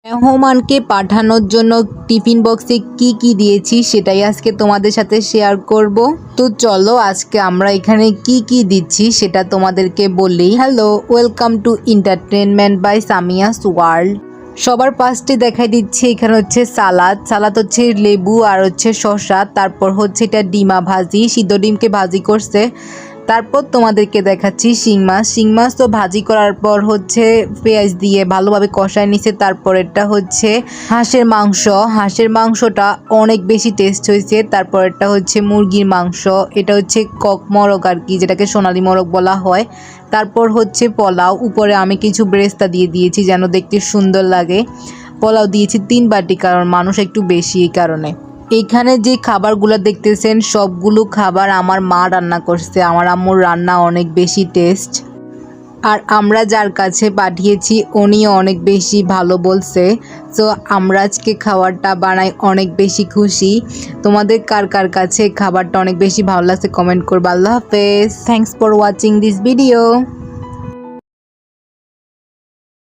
মেহমানকে পাঠানোর জন্য টিফিন বক্সে কি দিয়েছি সেটাই আজকে তোমাদের সাথে শেয়ার করব। তো চলো আজকে আমরা এখানে কি দিচ্ছি সেটা তোমাদেরকে বলি। Hello, welcome to entertainment by Samia's world. সবার ফার্স্টে দেখাই দিচ্ছি এখানে হচ্ছে সালাদ হচ্ছে লেবু আর হচ্ছে শসা, তারপর হচ্ছে এটা ডিমা ভাজি, সিদ্ধ ডিমকে ভাজি করছে। তারপর তোমাদেরকে দেখাচ্ছি শিং মাছ তো ভাজি করার পর হচ্ছে পেঁয়াজ দিয়ে ভালোভাবে কষায় নিছে। তারপর এটা হচ্ছে হাঁসের মাংসটা অনেক বেশি টেস্ট হয়েছে। তারপর এটা হচ্ছে মুরগির মাংস, এটা হচ্ছে কক মোরগ আর কি, যেটাকে সোনালী মোরগ বলা হয়। তারপর হচ্ছে পোলাও, উপরে আমি কিছু বেরেস্তা দিয়ে দিয়েছি যেন দেখতে সুন্দর লাগে। পোলাও দিয়েছি 3 বাটি, কারণ মানুষ একটু বেশি, এই কারণে। এখানে যে খাবারগুলো দেখতেছেন সবগুলো খাবার আমার মা রান্না করছে। আমার আম্মুর রান্না অনেক বেশি টেস্ট, আর আমরা যার কাছে পাঠিয়েছি উনিও অনেক বেশি ভালো বলছে। তো আমরা আজকে খাবারটা বানাই অনেক বেশি খুশি। তোমাদের কার কার কাছে খাবারটা অনেক বেশি ভালো লাগছে কমেন্ট করবে। আল্লাহ হাফেজ, thanks for watching this video.